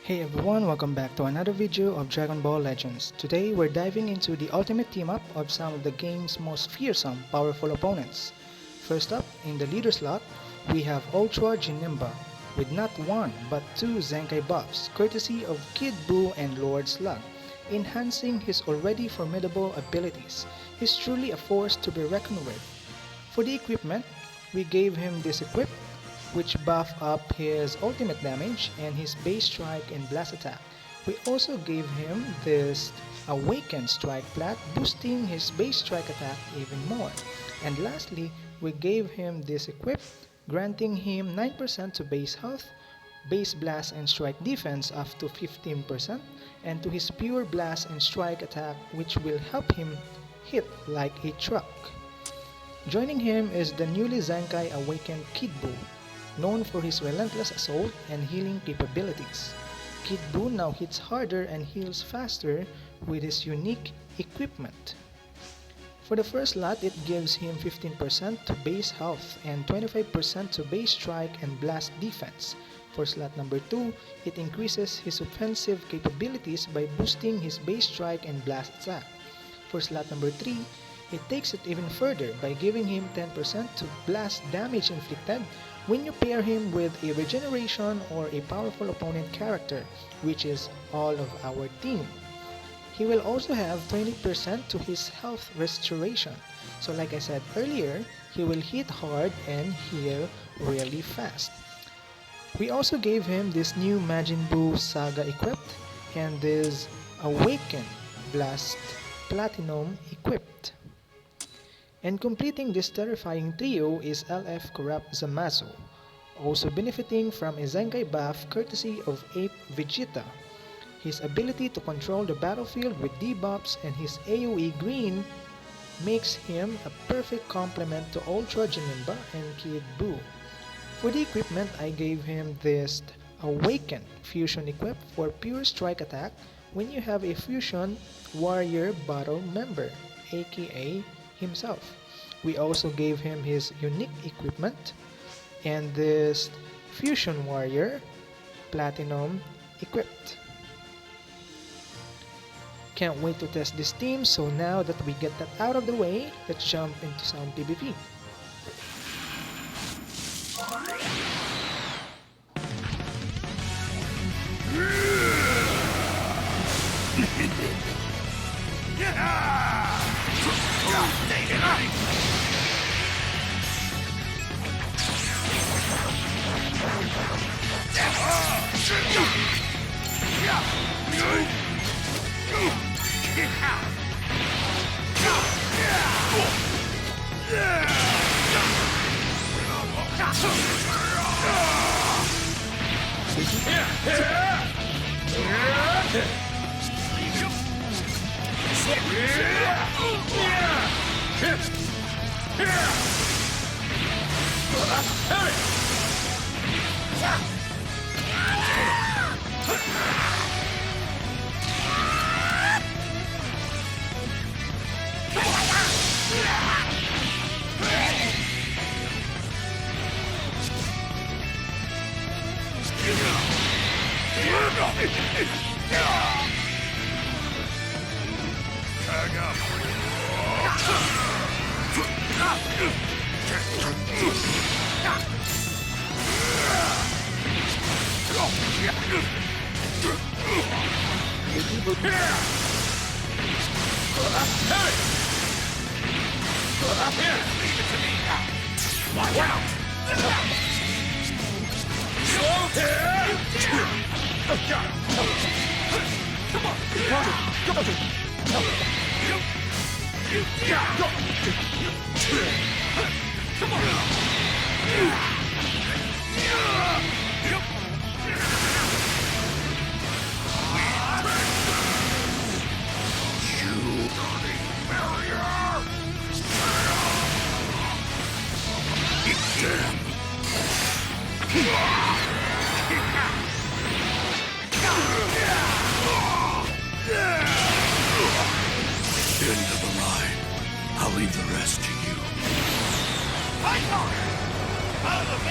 Hey everyone, welcome back to another video of Dragon Ball Legends. Today we're diving into the ultimate team-up of some of the game's most fearsome, powerful opponents. First up, in the leader slot, we have Ultra Janemba, with not one but two Zenkai buffs, courtesy of Kid Buu and Lord Slug, enhancing his already formidable abilities. He's truly a force to be reckoned with. For the equipment, we gave him this equip, which buff up his ultimate damage and his base strike and blast attack. We also gave him this awakened strike plat, boosting his base strike attack even more. And lastly, we gave him this equip, granting him 9% to base health, base blast and strike defense up to 15%, and to his pure blast and strike attack, which will help him hit like a truck. Joining him is the newly Zenkai awakened Kid Buu, known for his relentless assault and healing capabilities. Kid Buu now hits harder and heals faster with his unique equipment. For the first slot, it gives him 15% to base health and 25% to base strike and blast defense. For slot number 2, it increases his offensive capabilities by boosting his base strike and blast attack. For slot number 3, it takes it even further by giving him 10% to blast damage inflicted when you pair him with a regeneration or a powerful opponent character, which is all of our team. He will also have 20% to his health restoration. So like I said earlier, he will hit hard and heal really fast. We also gave him this new Majin Buu Saga equipped and this Awakened Blast Platinum equipped. And completing this terrifying trio is LF Corrupt Zamasu, also benefiting from a Zenkai buff courtesy of Ape Vegeta. His ability to control the battlefield with debuffs and his AoE green makes him a perfect complement to Ultra Janemba and Kid Buu. For the equipment, I gave him this Awakened Fusion equip for pure strike attack when you have a Fusion Warrior Battle member, aka himself. We also gave him his unique equipment and this Fusion Warrior Platinum equipped. Can't wait to test this team, so now that we get that out of the way, let's jump into some PvP. End of the line. I'll leave the rest to you. Fight on!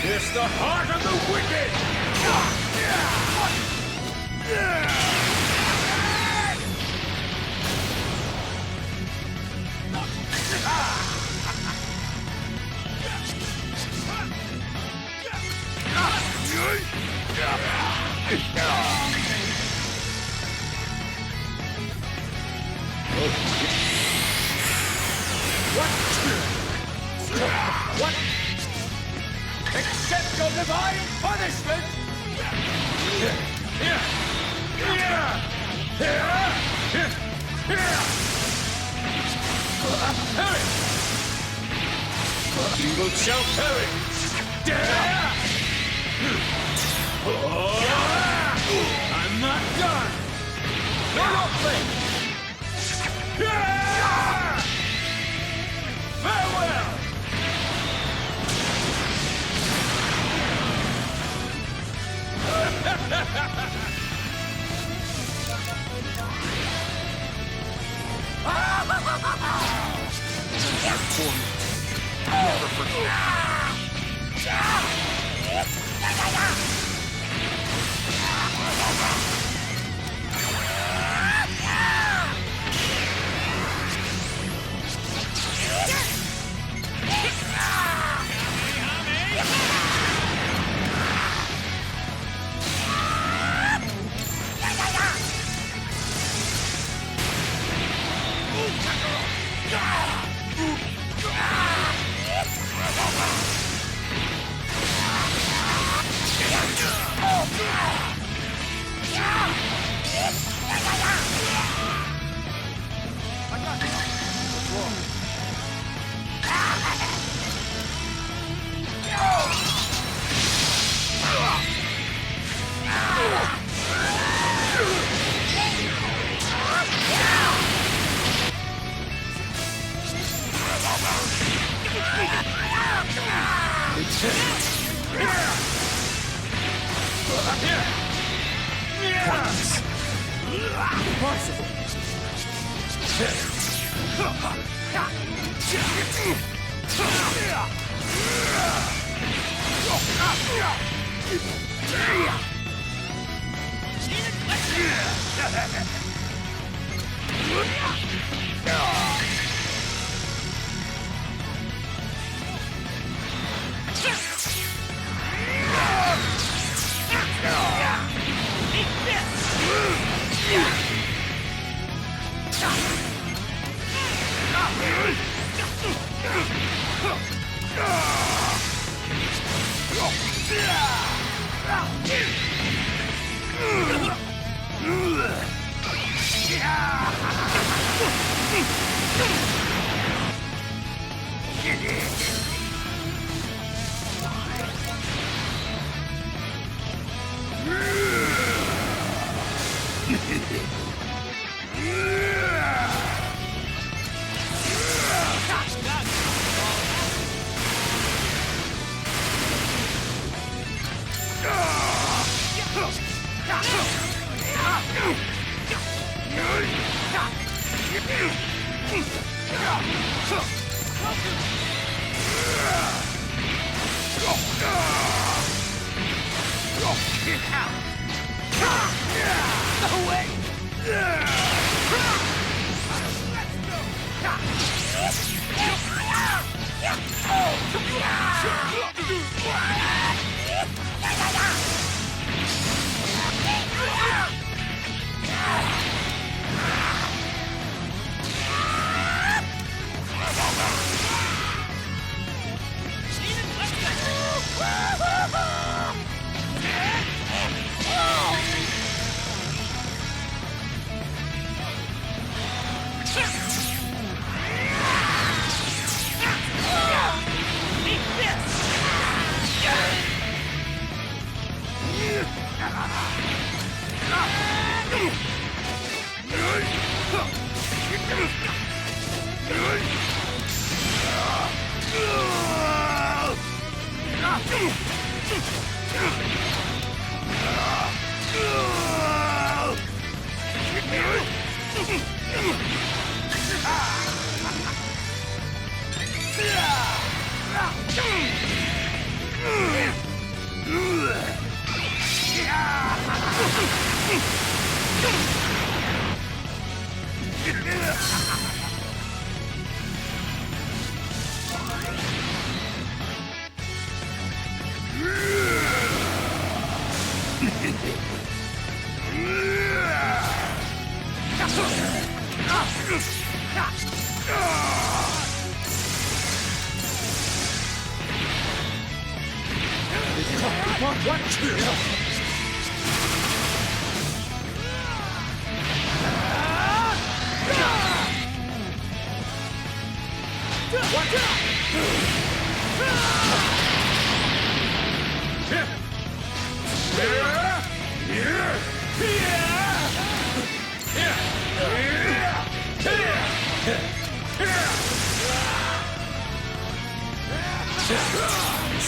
It's the heart of the wicked! What? Accept your divine punishment! Evil shall perish! I'm not done! No, don't think! Farewell! Never forget. Impossible!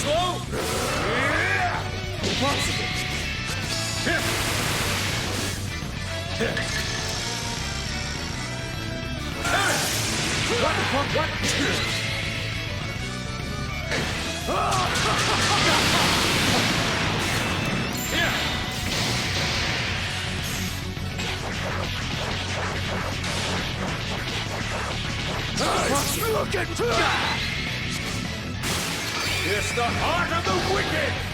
Slow! Impossible! Look at that! It's the heart of the wicked!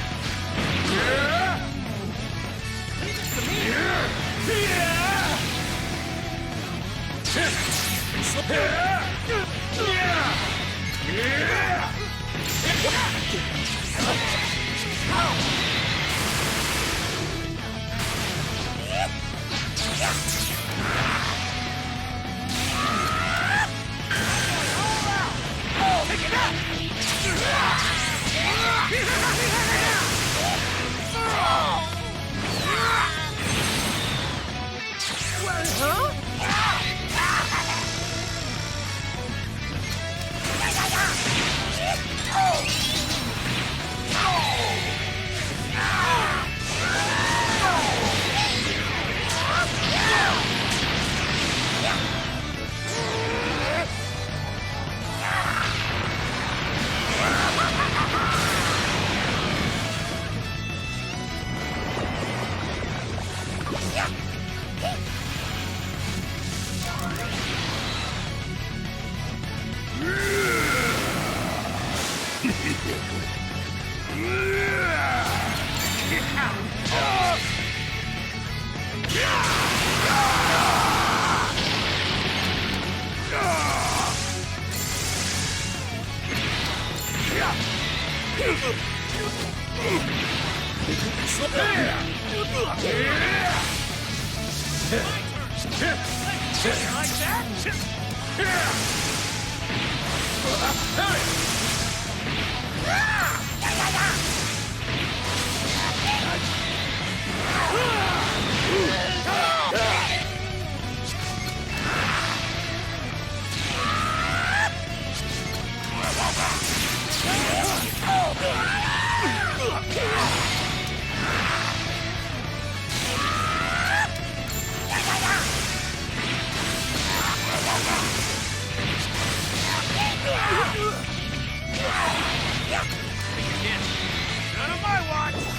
None of my watch!